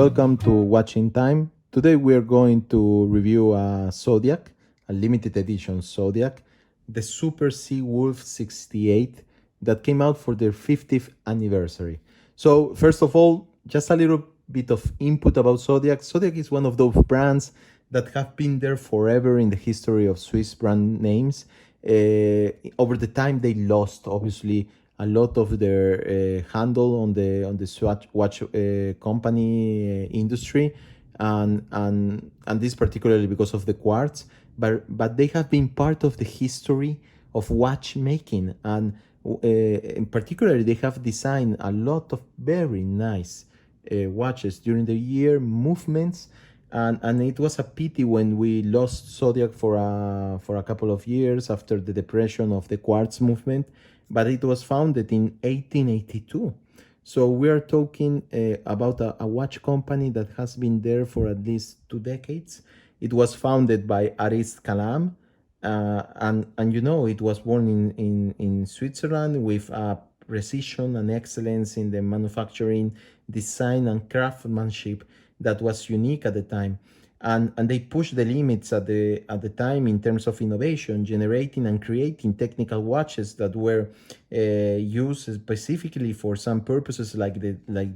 welcome to Watching Time. Today we are going to review a Zodiac, a limited edition Zodiac, the Super Sea Wolf 68 that came out for their 50th anniversary. So first of all, just a little bit of input about Zodiac. Zodiac is one of those brands that have been there forever in the history of Swiss brand names. Over the time, they lost obviously a lot of their handle on the watch company industry, and this particularly because of the quartz. But they have been part of the history of watchmaking, and in particular, they have designed a lot of very nice watches during the year movements. And it was a pity when we lost Zodiac for a couple of years after the depression of the quartz movement, but it was founded in 1882. So we are talking about a watch company that has been there for at least 2 decades. It was founded by Arist Kalam, and it was born in Switzerland with precision and excellence in the manufacturing, design, and craftsmanship that was unique at the time. And they pushed the limits at the time in terms of innovation, generating and creating technical watches that were used specifically for some purposes like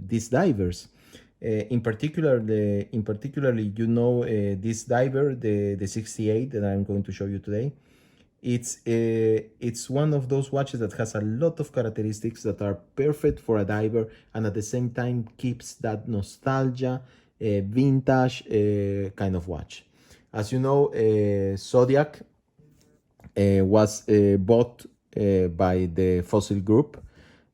these divers. In particular, this diver, the 68 that I'm going to show you today. It's one of those watches that has a lot of characteristics that are perfect for a diver, and at the same time keeps that nostalgia, vintage kind of watch. As you know, Zodiac was bought by the Fossil Group,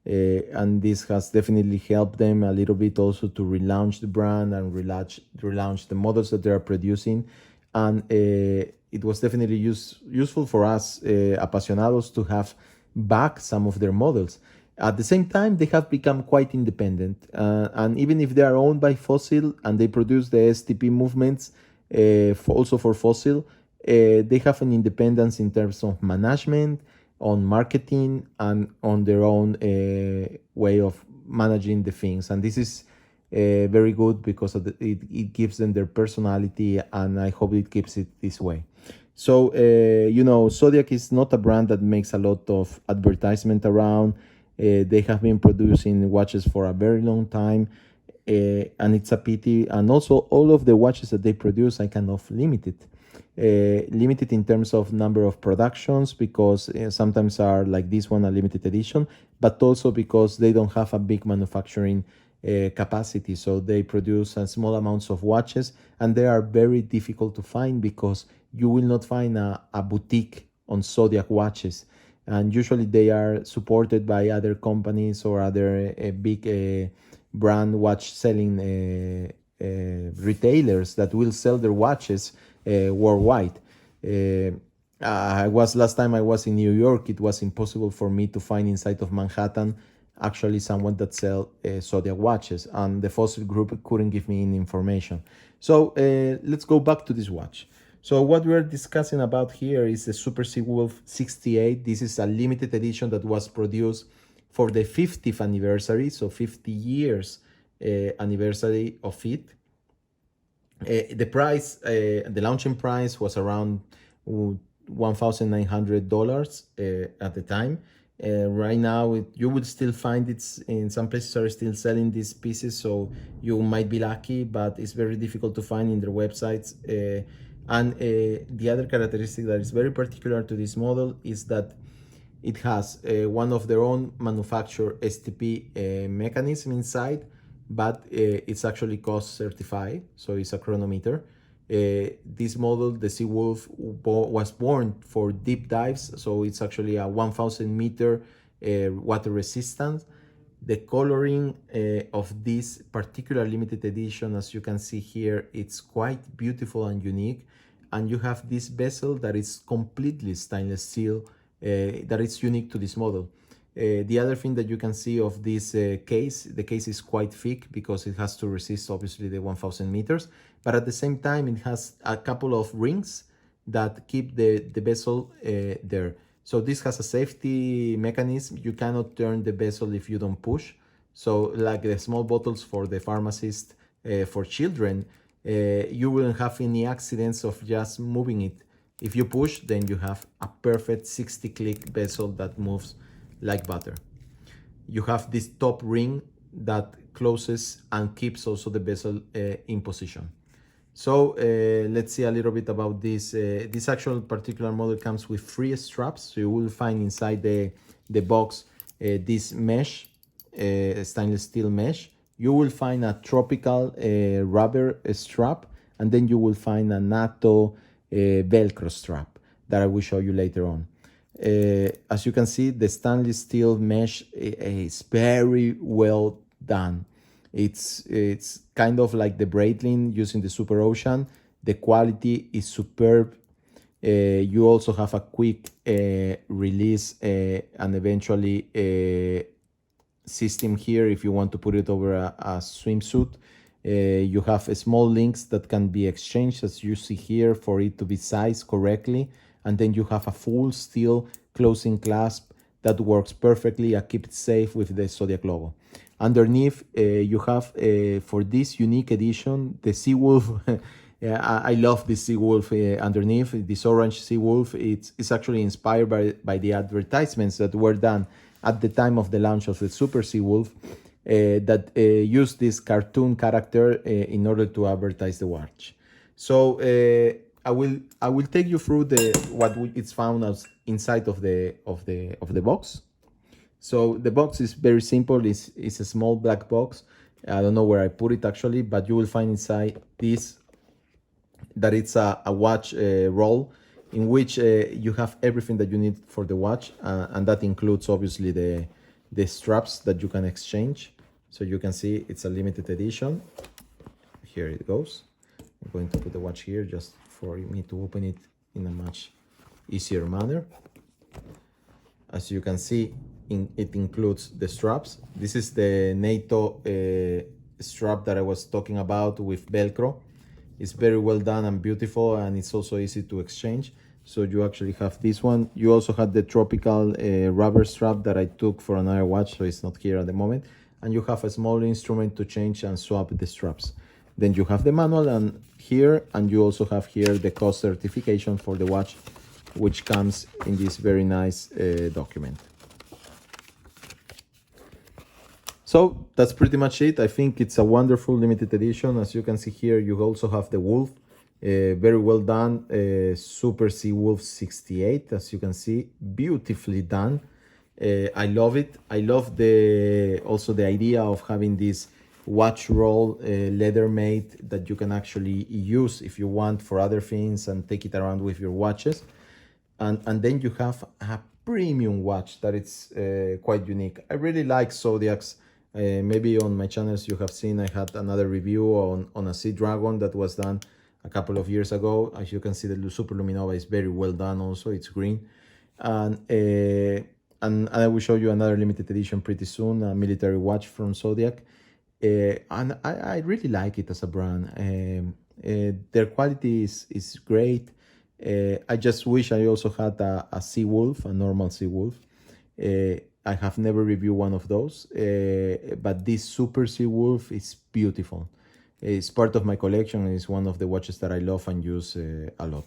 and this has definitely helped them a little bit also to relaunch the brand and relaunch the models that they are producing. And it was definitely useful for us apasionados to have back some of their models. At the same time, they have become quite independent, and even if they are owned by Fossil and they produce the STP movements also for Fossil, they have an independence in terms of management, on marketing, and on their own way of managing the things. And this is very good because it gives them their personality, and I hope it keeps it this way. So, Zodiac is not a brand that makes a lot of advertisement around. They have been producing watches for a very long time, and it's a pity. And also, all of the watches that they produce are kind of limited. Limited in terms of number of productions, because sometimes are like this one, a limited edition, but also because they don't have a big manufacturing capacity. So they produce small amounts of watches, and they are very difficult to find because you will not find a boutique on Zodiac watches. And usually they are supported by other companies or other big brand watch selling retailers that will sell their watches worldwide. Last time I was in New York, it was impossible for me to find inside of Manhattan actually someone that sell Zodiac watches, and the Fossil Group couldn't give me any information. So let's go back to this watch. So what we're discussing about here is the Super Sea Wolf 68. This is a limited edition that was produced for the 50th anniversary, so 50 years anniversary of it. The price, the launching price was around $1,900 at the time. Right now, you would still find it in some places are still selling these pieces, so you might be lucky, but it's very difficult to find in their websites. And the other characteristic that is very particular to this model is that it has one of their own manufactured STP mechanism inside, but it's actually COSC-certified, so it's a chronometer. This model, the Sea Wolf, was born for deep dives, so it's actually a 1,000 meter water resistant. The coloring of this particular limited edition, as you can see here, it's quite beautiful and unique. And you have this bezel that is completely stainless steel, that is unique to this model. The other thing that you can see of this case, the case is quite thick because it has to resist obviously the 1,000 meters, but at the same time it has a couple of rings that keep the bezel there. So this has a safety mechanism. You cannot turn the bezel if you don't push. So like the small bottles for the pharmacist, for children, you wouldn't have any accidents of just moving it. If you push, then you have a perfect 60-click bezel that moves like butter. You have this top ring that closes and keeps also the bezel in position. So let's see a little bit about this. This actual particular model comes with 3 straps. So you will find inside the box this mesh, stainless steel mesh. You will find a tropical rubber strap, and then you will find a NATO Velcro strap that I will show you later on. As you can see, the stainless steel mesh is very well done. It's kind of like the Breitling using the Super Ocean. The quality is superb. You also have a quick release and eventually system here if you want to put it over a swimsuit. You have small links that can be exchanged, as you see here, for it to be sized correctly. And then you have a full steel closing clasp that works perfectly and keep it safe with the Zodiac logo. Underneath, you have, for this unique edition, the Seawolf. I love this Seawolf underneath, this orange Seawolf. It's actually inspired by the advertisements that were done at the time of the launch of the Super Seawolf that used this cartoon character in order to advertise the watch. So I will take you through what it's found as inside of the box. So the box is very simple. It's a small black box. I don't know where I put it actually, but you will find inside this that it's a watch roll in which you have everything that you need for the watch, and that includes obviously the straps that you can exchange. So you can see it's a limited edition. Here it goes. I'm going to put the watch here just for me to open it in a much easier manner. As you can see, it includes the straps. This is the NATO strap that I was talking about with Velcro. It's very well done and beautiful, and it's also easy to exchange. So you actually have this one. You also have the tropical rubber strap that I took for another watch, so it's not here at the moment. And you have a small instrument to change and swap the straps. Then you have the manual and here, and you also have here the COSC certification for the watch, which comes in this very nice document. So that's pretty much it. I think it's a wonderful limited edition. As you can see here, you also have the wolf, very well done, Super Seawolf 68. As you can see, beautifully done. I love it. I love also the idea of having this watch roll leather made that you can actually use if you want for other things and take it around with your watches. And then you have a premium watch that it's quite unique. I really like Zodiacs. Maybe on my channels you have seen I had another review on a Sea Dragon that was done a couple of years ago. As you can see, the Super Luminova is very well done also. It's green. And I will show you another limited edition pretty soon, a military watch from Zodiac. And I really like it as a brand. Their quality is great. I just wish I also had a Seawolf, a normal Seawolf. I have never reviewed one of those, but this Super Seawolf is beautiful. It's part of my collection and it's one of the watches that I love and use a lot.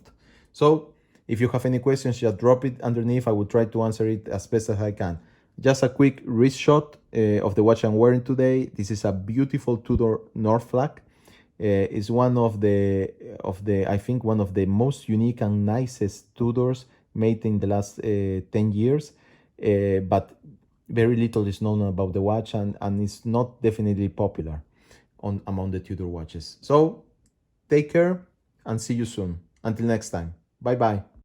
So if you have any questions, just drop it underneath. I will try to answer it as best as I can. Just a quick wrist shot of the watch I'm wearing today. This is a beautiful Tudor North Flag. It's one of the I think one of the most unique and nicest Tudors made in the last 10 years. But very little is known about the watch, and it's not definitely popular among the Tudor watches. So take care and see you soon. Until next time. Bye bye.